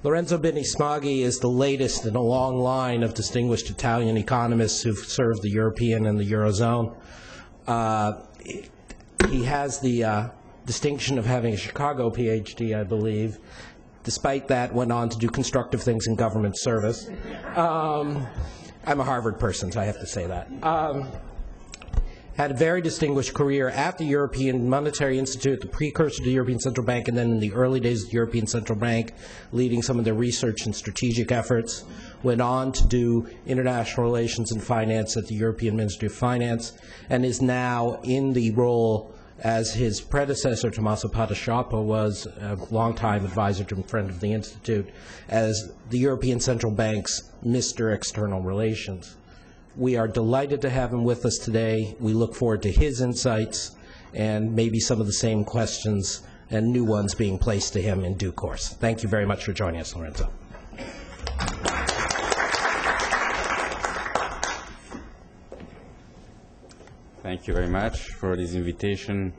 Lorenzo Bini Smaghi is the latest in a long line of distinguished Italian economists who've served the European and the Eurozone. He has the distinction of having a Chicago PhD, I believe. Despite that, went on to do constructive things in government service. I'm a Harvard person, so I have to say that. Had a very distinguished career at the European Monetary Institute, the precursor to the European Central Bank, and then in the early days of the European Central Bank, leading some of their research and strategic efforts. Went on to do international relations and finance at the European Ministry of Finance, and is now in the role as his predecessor, Tommaso Padoa-Schioppa, was a longtime advisor to a friend of the Institute, as the European Central Bank's Mr. External Relations. We are delighted to have him with us today. We look forward to his insights and maybe some of the same questions and new ones being placed to him in due course. Thank you very much for joining us, Lorenzo. Thank you very much for this invitation.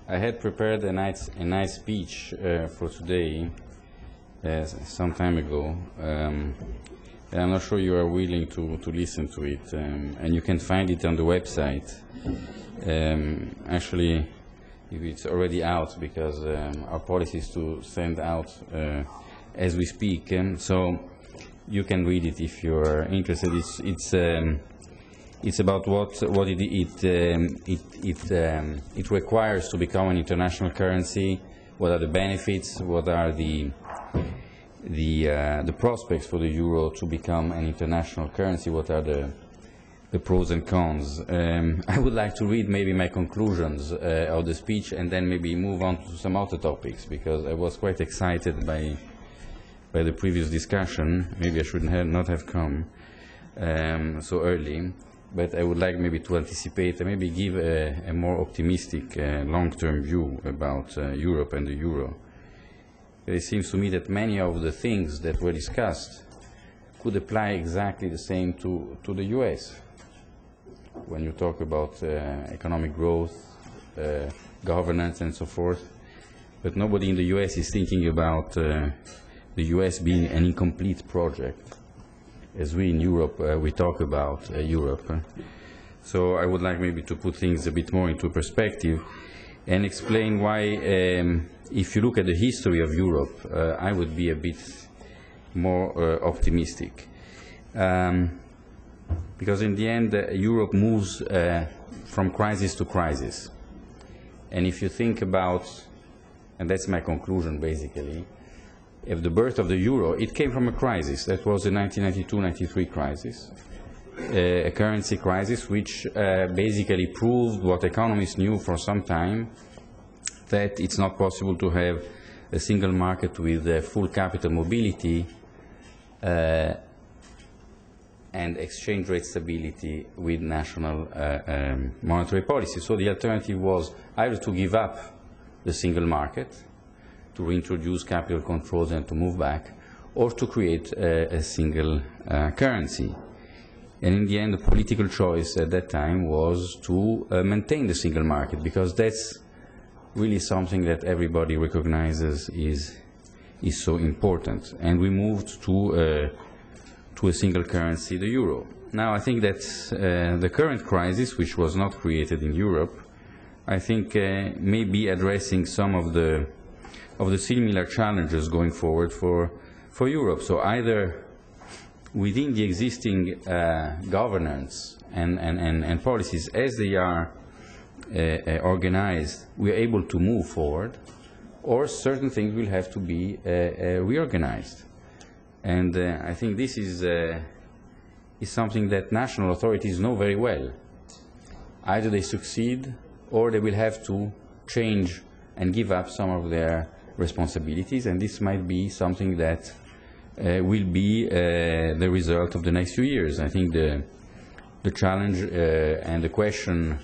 I had prepared a nice speech for today some time ago. And I'm not sure you are willing to listen to it, and you can find it on the website. Actually, it's already out because our policy is to send out as we speak, so you can read it if you are interested. It's about what it requires to become an international currency. What are the benefits? What are the prospects for the euro to become an international currency? What are the pros and cons? I would like to read maybe my conclusions of the speech and then maybe move on to some other topics, because I was quite excited by the previous discussion. Maybe I should not have come so early, but I would like maybe to anticipate and maybe give a more optimistic long-term view about Europe and the euro. It seems to me that many of the things that were discussed could apply exactly the same to the US. When you talk about economic growth, governance and so forth, but nobody in the US is thinking about the US being an incomplete project, as we in Europe, we talk about Europe. So I would like maybe to put things a bit more into perspective and explain why, if you look at the history of Europe, I would be a bit more optimistic. Because in the end, Europe moves from crisis to crisis. And if you think about, and that's my conclusion basically, if the birth of the euro, it came from a crisis. That was the 1992-93 crisis, a currency crisis which basically proved what economists knew for some time, that it's not possible to have a single market with full capital mobility and exchange rate stability with national monetary policy. So the alternative was either to give up the single market, to reintroduce capital controls and to move back, or to create a single currency. And in the end, the political choice at that time was to maintain the single market, because that's really something that everybody recognizes is so important. And we moved to a single currency, the euro. Now, I think that the current crisis, which was not created in Europe, I think may be addressing some of the similar challenges going forward for Europe. So either within the existing governance and policies as they are organized, we are able to move forward, or certain things will have to be reorganized. And I think this is something that national authorities know very well. Either they succeed, or they will have to change and give up some of their responsibilities, and this might be something that will be the result of the next few years. I think the challenge and the question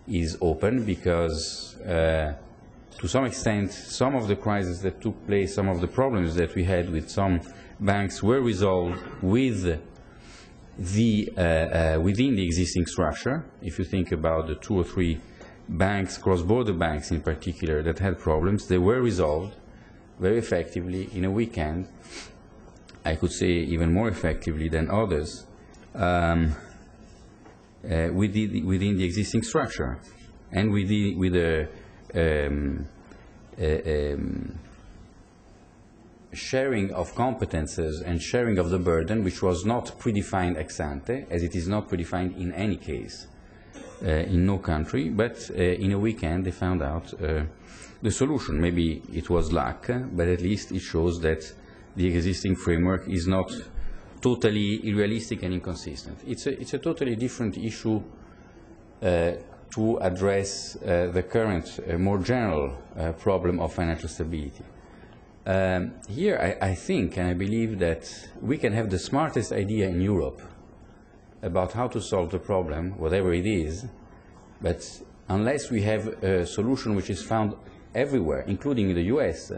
is open, because to some extent some of the crises that took place, some of the problems that we had with some banks were resolved with within the existing structure. If you think about the 2 or 3 banks, cross-border banks in particular, that had problems, they were resolved very effectively in a weekend, I could say even more effectively than others, within the existing structure, and with a sharing of competences and sharing of the burden, which was not predefined ex ante, as it is not predefined in any case, in no country, but in a weekend they found out the solution. Maybe it was luck, but at least it shows that the existing framework is not totally unrealistic and inconsistent. It's a totally different issue to address the current, more general problem of financial stability. Here I think and I believe that we can have the smartest idea in Europe about how to solve the problem, whatever it is, but unless we have a solution which is found everywhere, including in the US,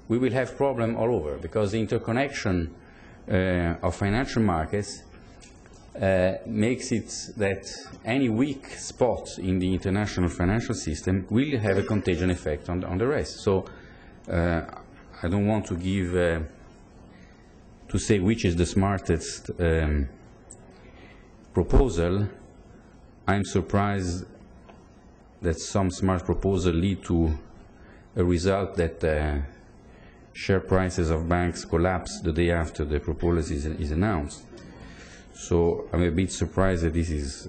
we will have problem all over, because the interconnection of financial markets makes it that any weak spot in the international financial system will have a contagion effect on the rest. So I don't want to give, to say which is the smartest proposal. I'm surprised that some smart proposals lead to a result that share prices of banks collapse the day after the proposal is announced. So I'm a bit surprised that this is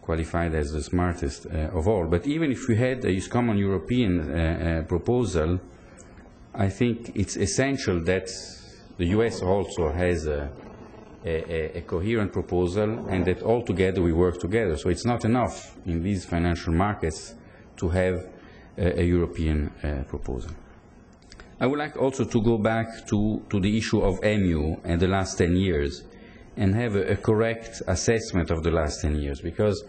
qualified as the smartest of all. But even if we had a common European proposal, I think it's essential that the US also has a coherent proposal, and that all together we work together. So it's not enough in these financial markets to have a European proposal. I would like also to go back to the issue of EMU and the last 10 years and have a correct assessment of the last 10 years, because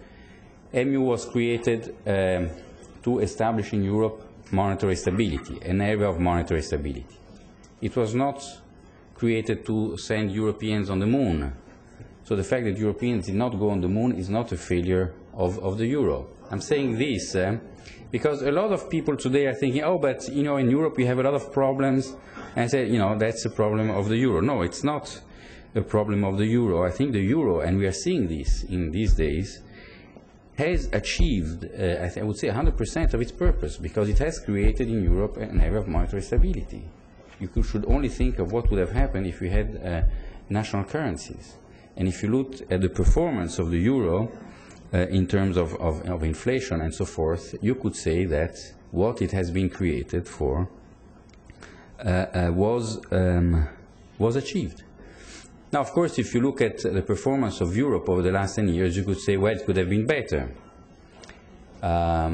EMU was created to establish in Europe monetary stability, an area of monetary stability. It was not created to send Europeans on the moon. So the fact that Europeans did not go on the moon is not a failure of the euro. I'm saying this because a lot of people today are thinking, oh, but in Europe we have a lot of problems, and I say, that's a problem of the euro. No, it's not a problem of the euro. I think the euro, and we are seeing this in these days, has achieved, I would say, 100% of its purpose, because it has created in Europe an area of monetary stability. You should only think of what would have happened if we had national currencies. And if you look at the performance of the euro in terms of inflation and so forth, you could say that what it has been created for was achieved. Now, of course, if you look at the performance of Europe over the last 10 years, you could say, well, it could have been better. I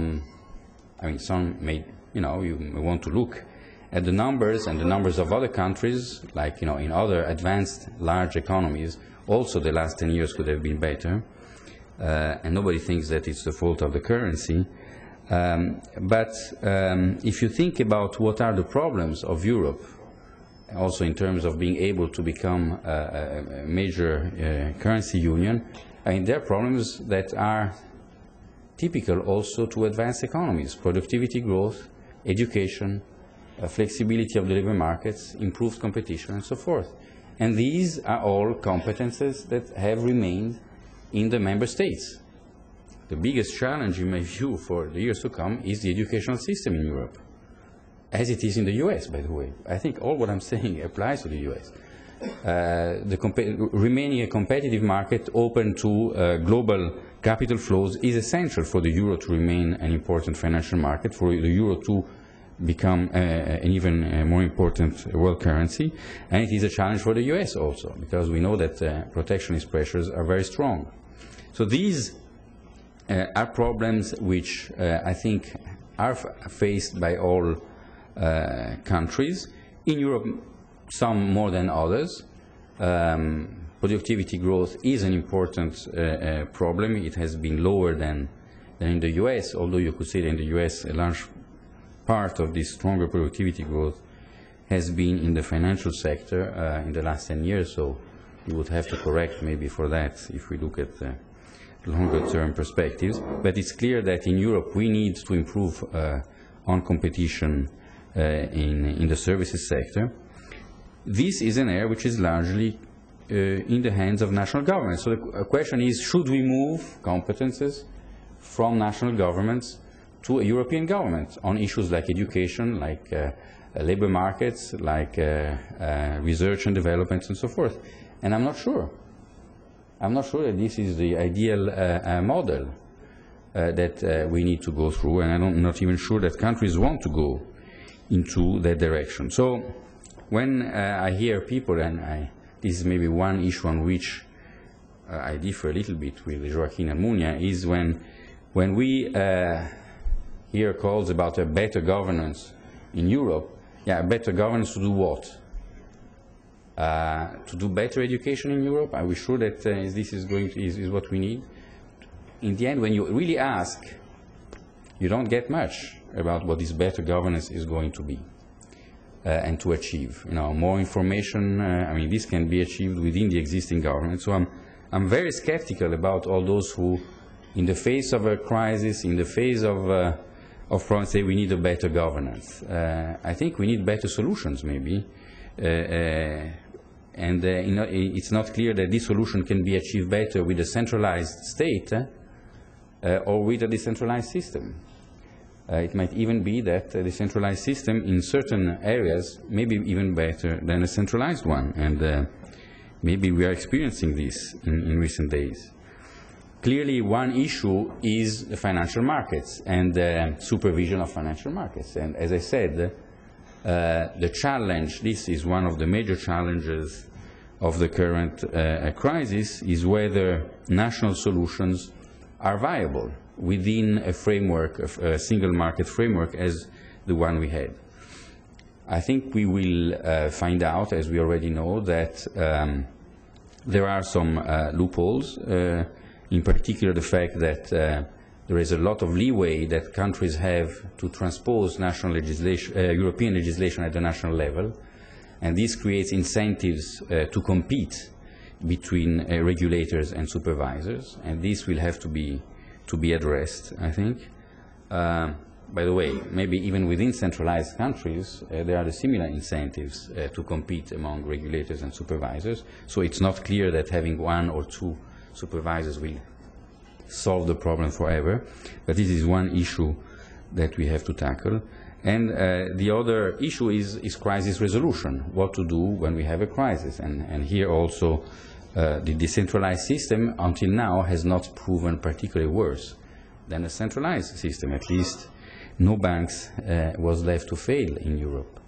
mean, some may, you may want to look at the numbers and the numbers of other countries, like, in other advanced large economies, also the last 10 years could have been better. And nobody thinks that it's the fault of the currency. But if you think about what are the problems of Europe, also in terms of being able to become a major currency union, I mean, there are problems that are typical also to advanced economies: productivity growth, education, flexibility of the labor markets, improved competition, and so forth. And these are all competences that have remained in the member states. The biggest challenge, in my view, for the years to come is the educational system in Europe, as it is in the US, by the way. I think all what I'm saying applies to the US. Remaining a competitive market open to global capital flows is essential for the euro to remain an important financial market, for the euro to become an even more important world currency. And it is a challenge for the US also, because we know that protectionist pressures are very strong. So these are problems which I think are faced by all countries. In Europe, some more than others. Productivity growth is an important problem. It has been lower than in the US, although you could say that in the US a large part of this stronger productivity growth has been in the financial sector in the last 10 years, so you would have to correct maybe for that if we look at longer term perspectives. But it's clear that in Europe we need to improve on competition in the services sector. This is an area which is largely in the hands of national governments. So the question is, should we move competences from national governments to a European government on issues like education, like labor markets, like research and development and so forth? And I'm not sure. I'm not sure that this is the ideal model that we need to go through, and I'm not even sure that countries want to go into that direction. So when I hear people, and this is maybe one issue on which I differ a little bit with Joaquin Almunia, is when we hear calls about a better governance in Europe. Yeah, better governance to do what? To do better education in Europe? Are we sure that this is what we need? In the end, when you really ask, you don't get much about what this better governance is going to be and to achieve. You know, more information. I mean, this can be achieved within the existing government. So I'm very skeptical about all those who, in the face of a crisis, in the face of problems, say we need a better governance. I think we need better solutions, maybe. And you know, it's not clear that this solution can be achieved better with a centralized state or with a decentralized system. It might even be that the decentralized system in certain areas may be even better than a centralized one, and maybe we are experiencing this in recent days. Clearly, one issue is the financial markets and the supervision of financial markets. And as I said, the challenge, this is one of the major challenges of the current crisis, is whether national solutions are viable within a framework, of a single market framework as the one we had. I think we will find out, as we already know, that there are some loopholes, in particular the fact that there is a lot of leeway that countries have to transpose national legislation, European legislation at the national level, and this creates incentives to compete between regulators and supervisors, and this will have to be addressed, I think. By the way, maybe even within centralized countries, there are the similar incentives to compete among regulators and supervisors, so it's not clear that having one or two supervisors will solve the problem forever, but this is one issue that we have to tackle. And the other issue is crisis resolution, what to do when we have a crisis. And here also the decentralized system until now has not proven particularly worse than a centralized system. At least no banks was left to fail in Europe.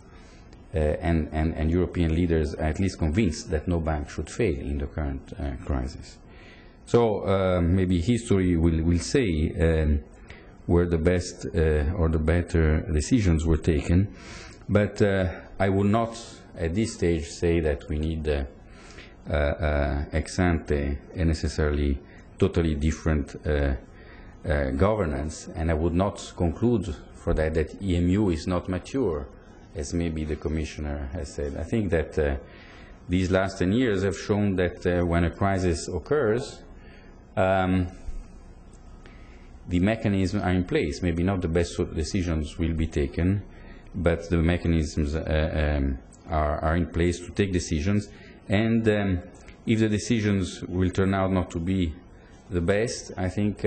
And European leaders are at least convinced that no bank should fail in the current crisis. So maybe history will say where the best or the better decisions were taken, but I would not at this stage say that we need ex ante a necessarily totally different governance, and I would not conclude for that EMU is not mature, as maybe the Commissioner has said. I think that these last 10 years have shown that when a crisis occurs, the mechanisms are in place. Maybe not the best decisions will be taken, but the mechanisms are in place to take decisions. And if the decisions will turn out not to be the best, I think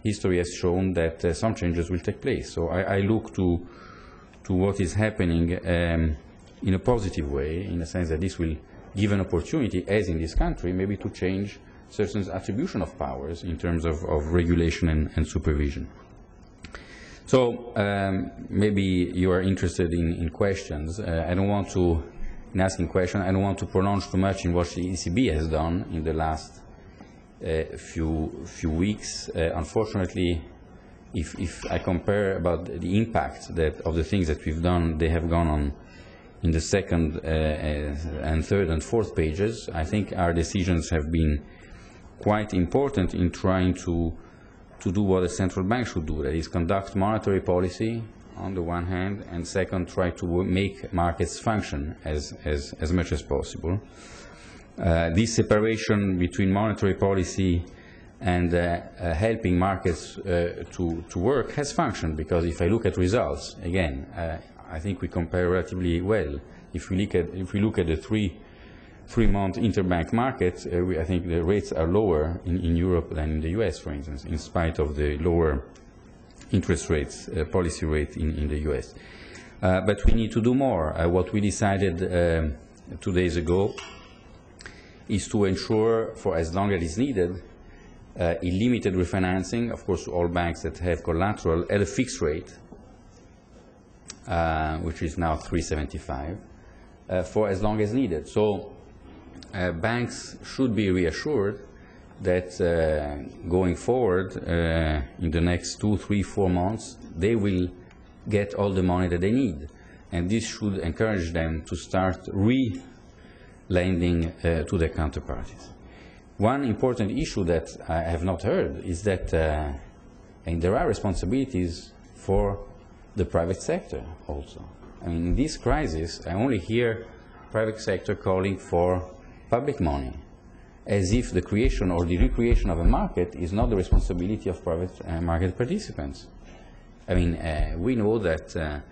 history has shown that some changes will take place. So I look to what is happening in a positive way, in the sense that this will give an opportunity, as in this country, maybe to change certain attribution of powers in terms of regulation and supervision. So maybe you are interested in questions. I don't want to, in asking questions, I don't want to pronounce too much in what the ECB has done in the last few weeks. Unfortunately, if I compare about the impact of the things that we've done, they have gone on in the second and third and fourth pages. I think our decisions have been quite important in trying to do what a central bank should do, that is conduct monetary policy on the one hand, and second, try to make markets function as much as possible. This separation between monetary policy and helping markets to work has functioned, because if I look at results, again, I think we compare relatively well. If we look at the three-month interbank market, I think the rates are lower in Europe than in the US, for instance, in spite of the lower interest rates, policy rate in the US. But we need to do more. What we decided 2 days ago is to ensure, for as long as is needed, limited refinancing, of course, to all banks that have collateral at a fixed rate, which is now 3.75, for as long as needed. So banks should be reassured that going forward in the next 2, 3, 4 months, they will get all the money that they need. And this should encourage them to start re-lending to their counterparties. One important issue that I have not heard is that and there are responsibilities for the private sector also. I mean, in this crisis, I only hear private sector calling for public money, as if the creation or the recreation of a market is not the responsibility of private market participants. I mean, we know that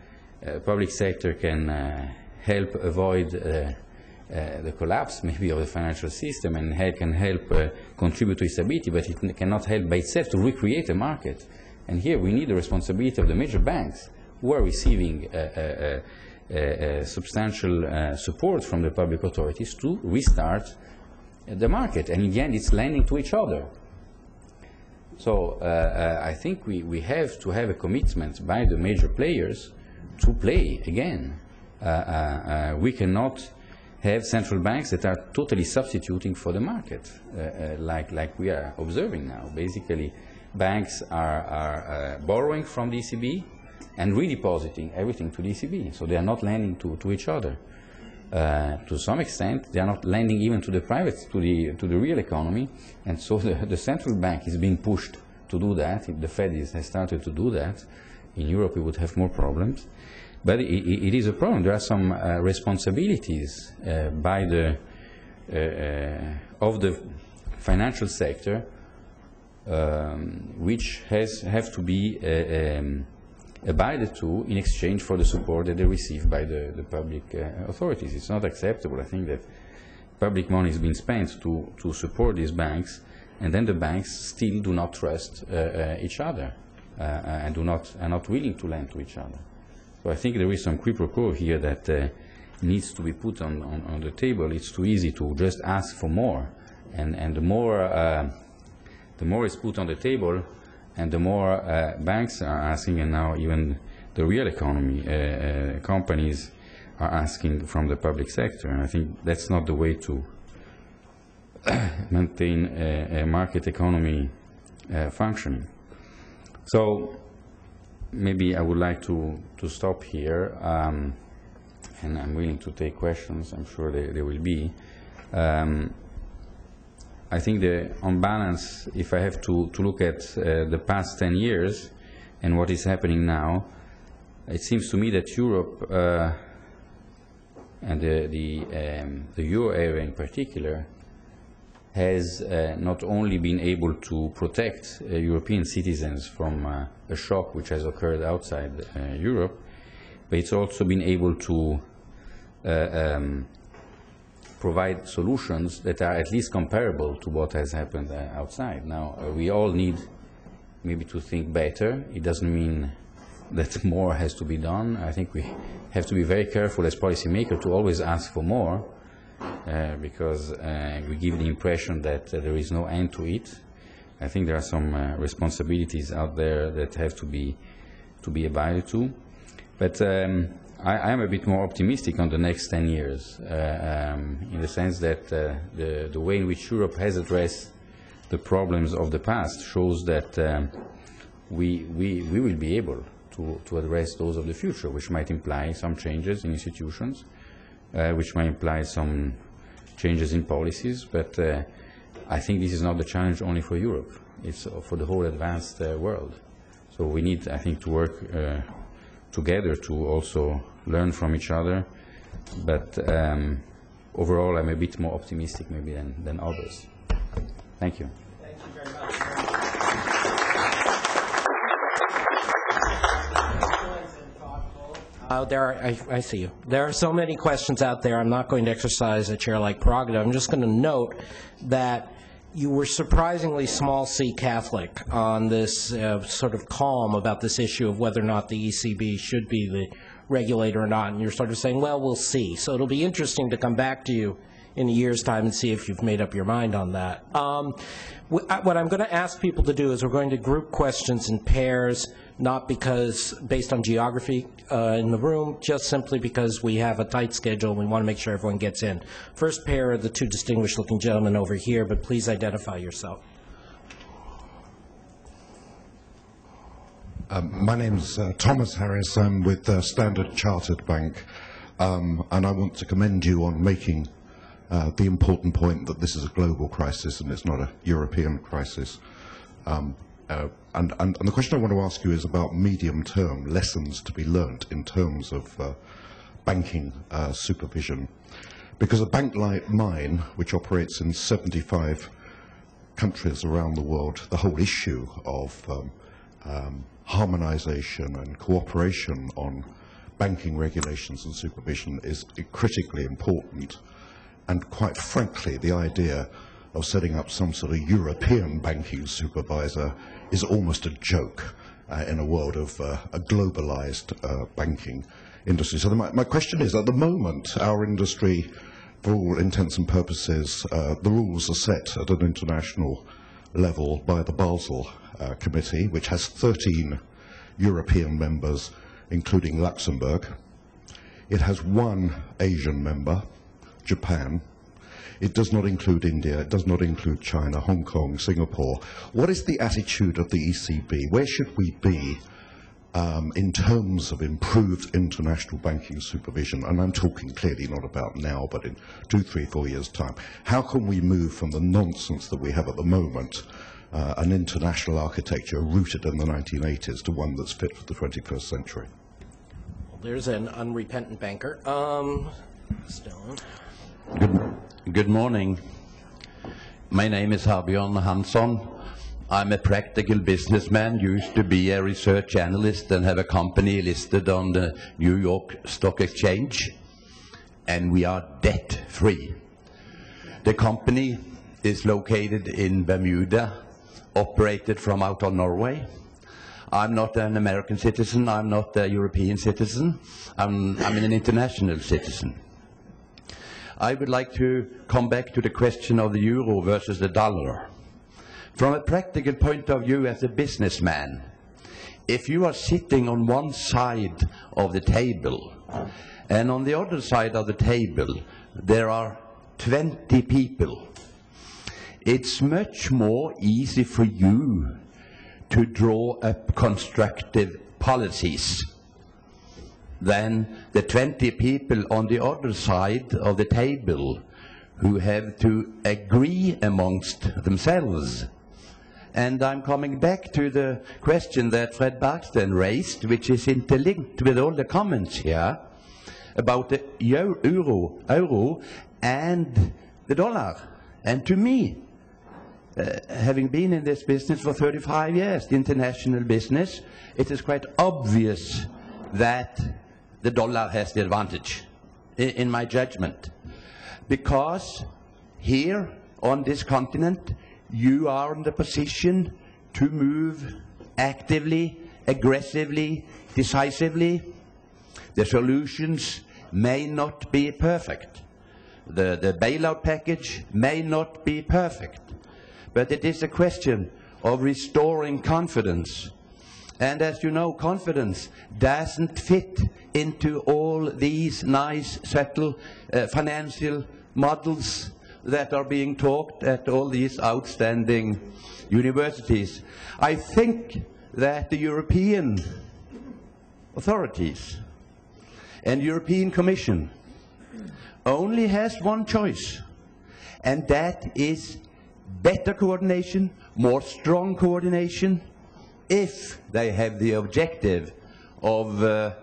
public sector can help avoid the collapse maybe of the financial system, and can help contribute to stability, but it cannot help by itself to recreate a market. And here we need the responsibility of the major banks, who are receiving substantial support from the public authorities to restart the market. And in the end, it's lending to each other. So I think we have to have a commitment by the major players to play again. We cannot have central banks that are totally substituting for the market, like we are observing now. Basically, banks are borrowing from the ECB and redepositing everything to the ECB. So they are not lending to each other. To some extent, they are not lending even to the private, to the real economy, and so the central bank is being pushed to do that. The Fed has started to do that. In Europe, we would have more problems. But it is a problem. There are some responsibilities by of the financial sector which have to be abided to in exchange for the support that they receive by the public authorities. It's not acceptable. I think that public money is being spent to support these banks, and then the banks still do not trust each other and are not willing to lend to each other. So I think there is some quid pro quo here that needs to be put on the table. It's too easy to just ask for more, and the more is put on the table, and the more banks are asking, and now even the real economy, companies are asking from the public sector. And I think that's not the way to maintain a market economy functioning. So maybe I would like to stop here, and I'm willing to take questions. I'm sure there will be. I think on balance, if I have to look at the past 10 years and what is happening now, it seems to me that Europe and the euro area in particular has not only been able to protect European citizens from a shock which has occurred outside Europe, but it's also been able to provide solutions that are at least comparable to what has happened outside. Now, we all need maybe to think better. It doesn't mean that more has to be done. I think we have to be very careful as policymakers to always ask for more, because we give the impression that there is no end to it. I think there are some responsibilities out there that have to be abided to. But I am a bit more optimistic on the next 10 years, in the sense that the way in which Europe has addressed the problems of the past shows that we will be able to address those of the future, which might imply some changes in institutions, which might imply some changes in policies. But I think this is not the challenge only for Europe. It's for the whole advanced world. So we need, I think, to work together to also learn from each other, but overall I'm a bit more optimistic maybe than others. Thank you. Thank you very much. I see you. There are so many questions out there. I'm not going to exercise a chair-like prerogative. I'm just going to note that you were surprisingly small C Catholic on this sort of calm about this issue of whether or not the ECB should be the regulator or not, and you're sort of saying, well, we'll see. So it'll be interesting to come back to you in a year's time and see if you've made up your mind on that. What I'm going to ask people to do is we're going to group questions in pairs, not because based on geography in the room, just simply because we have a tight schedule and we want to make sure everyone gets in. First pair are the two distinguished-looking gentlemen over here, but please identify yourself. My name's Thomas Harris. I'm with Standard Chartered Bank, and I want to commend you on making the important point that this is a global crisis and it's not a European crisis. And the question I want to ask you is about medium-term lessons to be learnt in terms of banking supervision. Because a bank like mine, which operates in 75 countries around the world, the whole issue of harmonization and cooperation on banking regulations and supervision is critically important. And quite frankly, the idea of setting up some sort of European banking supervisor is almost a joke in a world of a globalized banking industry. So my question is, at the moment, our industry, for all intents and purposes, the rules are set at an international level by the Basel Committee, which has 13 European members, including Luxembourg. It has one Asian member, Japan. It does not include India, it does not include China, Hong Kong, Singapore. What is the attitude of the ECB? Where should we be in terms of improved international banking supervision? And I'm talking clearly not about now, but in 2, 3, 4 years' time. How can we move from the nonsense that we have at the moment, an international architecture rooted in the 1980s, to one that's fit for the 21st century? Well, there's an unrepentant banker. Stone. Good morning. My name is Harbjørn Hansson. I'm a practical businessman, used to be a research analyst and have a company listed on the New York Stock Exchange, and we are debt-free. The company is located in Bermuda, operated from out of Norway. I'm not an American citizen, I'm not a European citizen, I'm an international citizen. I would like to come back to the question of the euro versus the dollar. From a practical point of view as a businessman, if you are sitting on one side of the table and on the other side of the table there are 20 people, it's much more easy for you to draw up constructive policies than the 20 people on the other side of the table who have to agree amongst themselves. And I'm coming back to the question that Fred Barksten raised, which is interlinked with all the comments here about the euro and the dollar. And to me, having been in this business for 35 years, the international business, it is quite obvious that the dollar has the advantage, in my judgment. Because here on this continent, you are in the position to move actively, aggressively, decisively. The solutions may not be perfect. The bailout package may not be perfect. But it is a question of restoring confidence. And as you know, confidence doesn't fit into all these nice, subtle financial models that are being taught at all these outstanding universities. I think that the European authorities and European Commission only has one choice, and that is better coordination, more strong coordination, if they have the objective of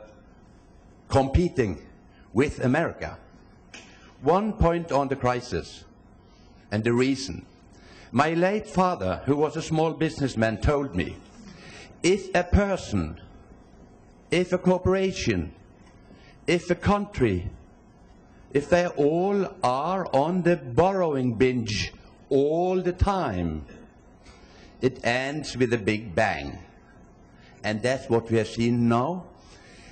competing with America. One point on the crisis and the reason. My late father, who was a small businessman, told me, if a person, if a corporation if a country, if they all are on the borrowing binge all the time, it ends with a big bang. And that's what we have seen now.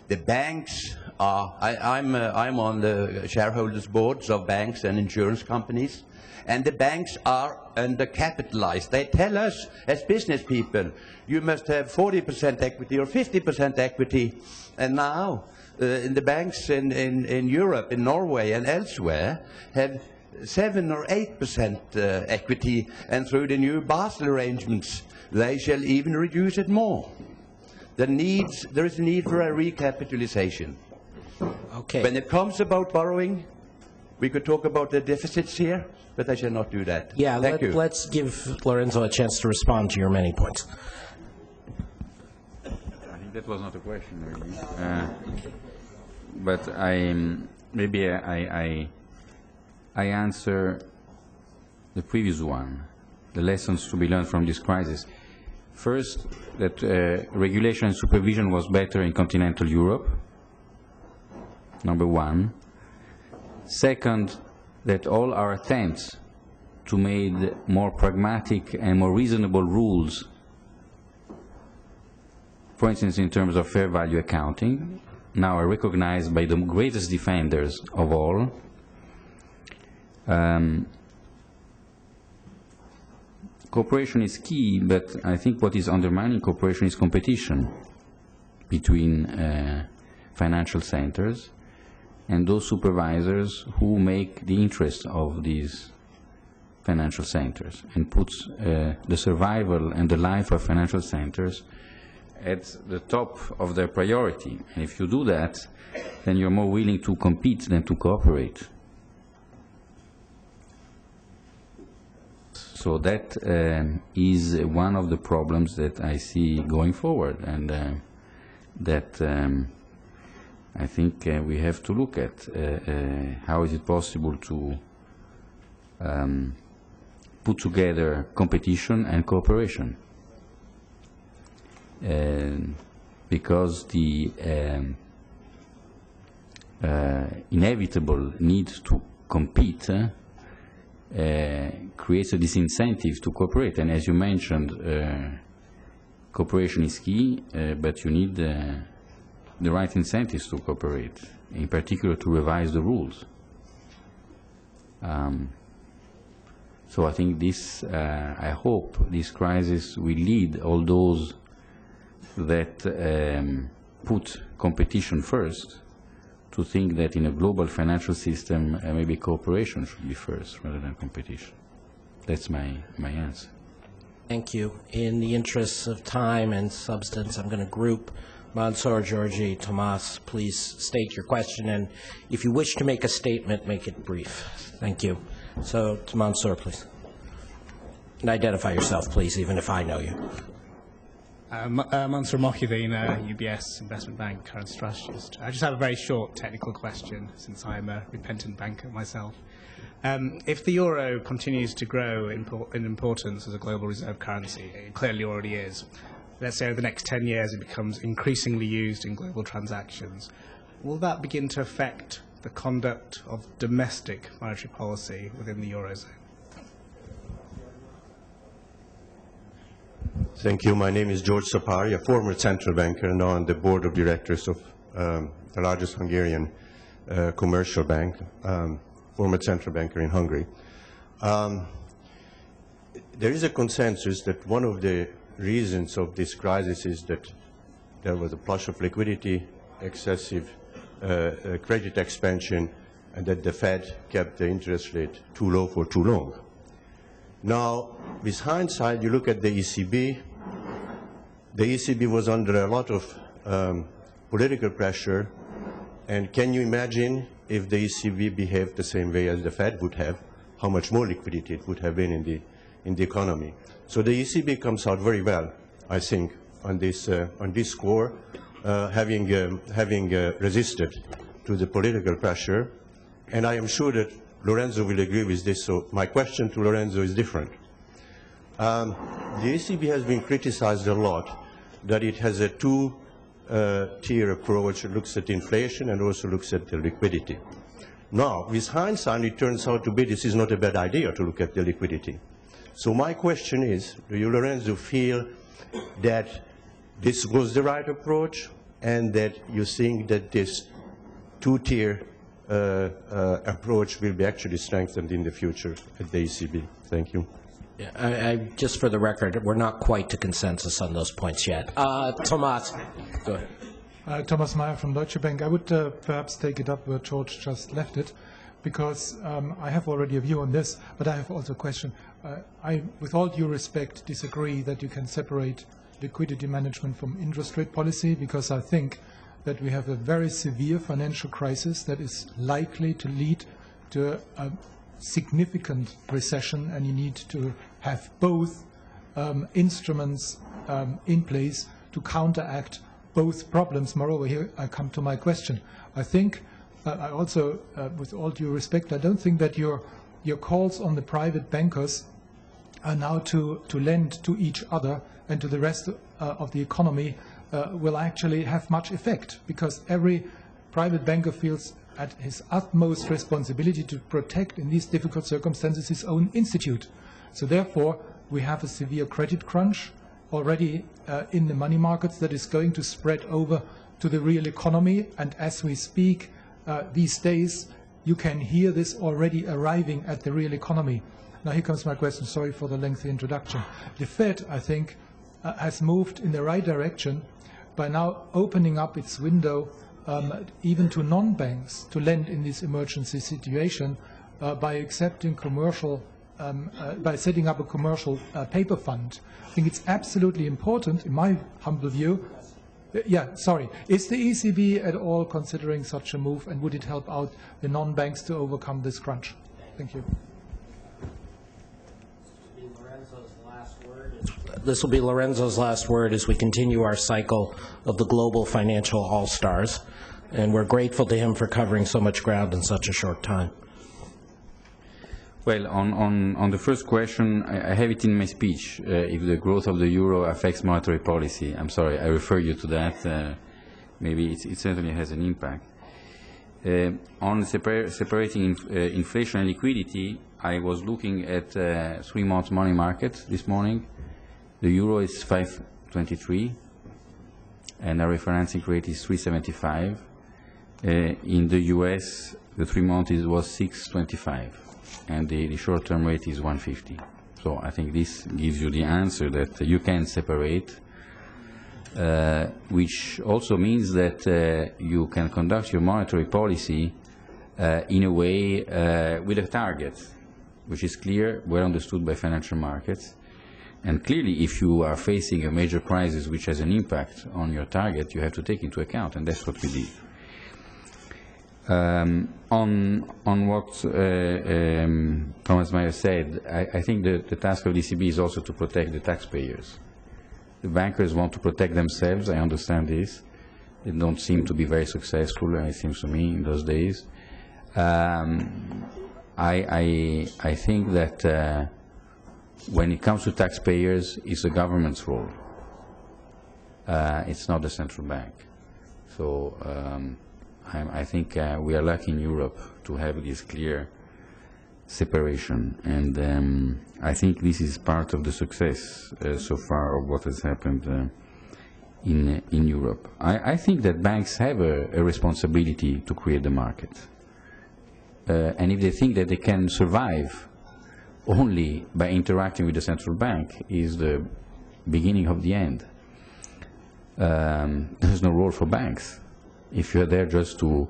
The banks are, I'm on the shareholders boards of banks and insurance companies, and the banks are undercapitalized. They tell us as business people, you must have 40% equity or 50% equity. And now, in the banks in Europe, in Norway and elsewhere, have 7 or 8% equity, and through the new Basel arrangements, they shall even reduce it more. There is a need for a recapitalization. Okay. When it comes about borrowing, we could talk about the deficits here, but I shall not do that. Yeah, Thank you. let's give Lorenzo a chance to respond to your many points. I think that was not a question, really. But maybe I answer the previous one, the lessons to be learned from this crisis. First, that regulation and supervision was better in continental Europe, number one. Second, that all our attempts to make more pragmatic and more reasonable rules, for instance in terms of fair value accounting, now are recognized by the greatest defenders of all. Cooperation is key, but I think what is undermining cooperation is competition between financial centers and those supervisors who make the interest of these financial centers and puts the survival and the life of financial centers at the top of their priority. And if you do that, then you're more willing to compete than to cooperate. So that is one of the problems that I see going forward, and that I think we have to look at. How is it possible to put together competition and cooperation? Because the inevitable need to compete creates a disincentive to cooperate. And as you mentioned, cooperation is key, but you need the right incentives to cooperate, in particular to revise the rules. So I think this, I hope this crisis will lead all those that put competition first to think that in a global financial system, maybe cooperation should be first rather than competition. That's my answer. Thank you. In the interests of time and substance, I'm going to group Mansour, Georgi, Tomas. Please state your question, and if you wish to make a statement, make it brief. Thank you. So, to Mansour, please. And identify yourself, please, even if I know you. Mansour Mokhideen, UBS Investment Bank, current strategist. I just have a very short technical question, since I'm a repentant banker myself. If the euro continues to grow in importance as a global reserve currency, it clearly already is, let's say over the next 10 years it becomes increasingly used in global transactions, will that begin to affect the conduct of domestic monetary policy within the eurozone? Thank you. My name is George Sapari, a former central banker, and now on the board of directors of the largest Hungarian commercial bank, former central banker in Hungary. There is a consensus that one of the reasons of this crisis is that there was a flush of liquidity, excessive credit expansion, and that the Fed kept the interest rate too low for too long. Now, with hindsight, you look at the ECB. The ECB was under a lot of political pressure, and can you imagine if the ECB behaved the same way as the Fed would have, how much more liquidity it would have been in the economy? So the ECB comes out very well, I think, on this score, having resisted to the political pressure, and I am sure that Lorenzo will agree with this, so my question to Lorenzo is different. The ECB has been criticized a lot that it has a too two-tier approach looks at inflation and also looks at the liquidity. Now, with hindsight, it turns out to be this is not a bad idea to look at the liquidity. So my question is, do you, Lorenzo, feel that this was the right approach and that you think that this two-tier approach will be actually strengthened in the future at the ECB? Thank you. Yeah, just for the record, we're not quite to consensus on those points yet. Thomas, go ahead. Thomas Meyer from Deutsche Bank. I would perhaps take it up where George just left it, because I have already a view on this, but I have also a question. I, with all due respect, disagree that you can separate liquidity management from interest rate policy, because I think that we have a very severe financial crisis that is likely to lead to a significant recession, and you need to have both instruments in place to counteract both problems. Moreover, here I come to my question. I think, I also, with all due respect, I don't think that your calls on the private bankers are now to lend to each other and to the rest of the economy will actually have much effect, because every private banker feels at his utmost responsibility to protect in these difficult circumstances his own institute. So therefore, we have a severe credit crunch already in the money markets that is going to spread over to the real economy. And as we speak these days, you can hear this already arriving at the real economy. Now here comes my question. Sorry for the lengthy introduction. The Fed, I think, has moved in the right direction by now opening up its window even to non-banks to lend in this emergency situation by accepting commercial by setting up a commercial paper fund. I think it's absolutely important, in my humble view. Is the ECB at all considering such a move, and would it help out the non-banks to overcome this crunch? Thank you. This will be Lorenzo's last word as we continue our cycle of the global financial all-stars, and we're grateful to him for covering so much ground in such a short time. Well, on the first question, I have it in my speech. If the growth of the euro affects monetary policy, I'm sorry, I refer you to that. Maybe it certainly has an impact. On separating inflation and liquidity, I was looking at 3-month money market this morning. The euro is 5.23, and our refinancing rate is 3.75. In the US, the 3-month was 6.25. And the short-term rate is 150. So I think this gives you the answer that you can separate, which also means that you can conduct your monetary policy in a way with a target, which is clear, well understood by financial markets. And clearly, if you are facing a major crisis which has an impact on your target, you have to take into account, and that's what we did. On what Thomas Meyer said, I think the task of the ECB is also to protect the taxpayers. The bankers want to protect themselves, I understand this. They don't seem to be very successful, it seems to me, in those days. I think that when it comes to taxpayers, it's the government's role. It's not the central bank. So I think we are lucky in Europe to have this clear separation, and I think this is part of the success so far of what has happened in Europe. I think that banks have a responsibility to create the market, and if they think that they can survive only by interacting with the central bank, is the beginning of the end. There's no role for banks. If you're there just to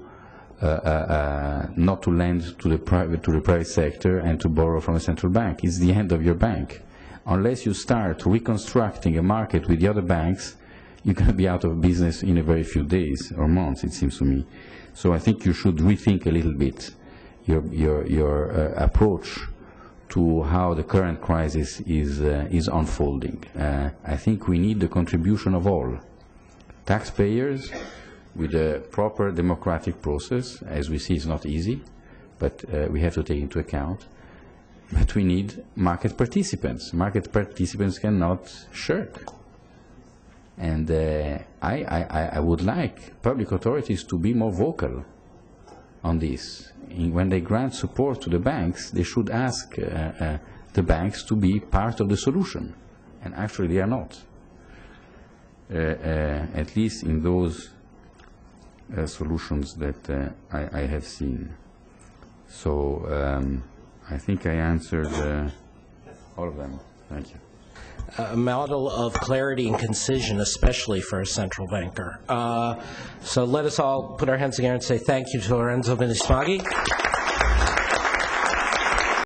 not to lend to the private sector and to borrow from a central bank, it's the end of your bank. Unless you start reconstructing a market with the other banks, you're going to be out of business in a very few days or months, it seems to me. So I think you should rethink a little bit your approach to how the current crisis is unfolding. I think we need the contribution of all. Taxpayers, with a proper democratic process, as we see it's not easy, but we have to take into account. But we need market participants. Market participants cannot shirk. And I would like public authorities to be more vocal on this. When they grant support to the banks, they should ask the banks to be part of the solution. And actually they are not, at least in those solutions that I have seen. So I think I answered all of them. Thank you. A model of clarity and concision, especially for a central banker. So let us all put our hands together and say thank you to Lorenzo Bini Smaghi.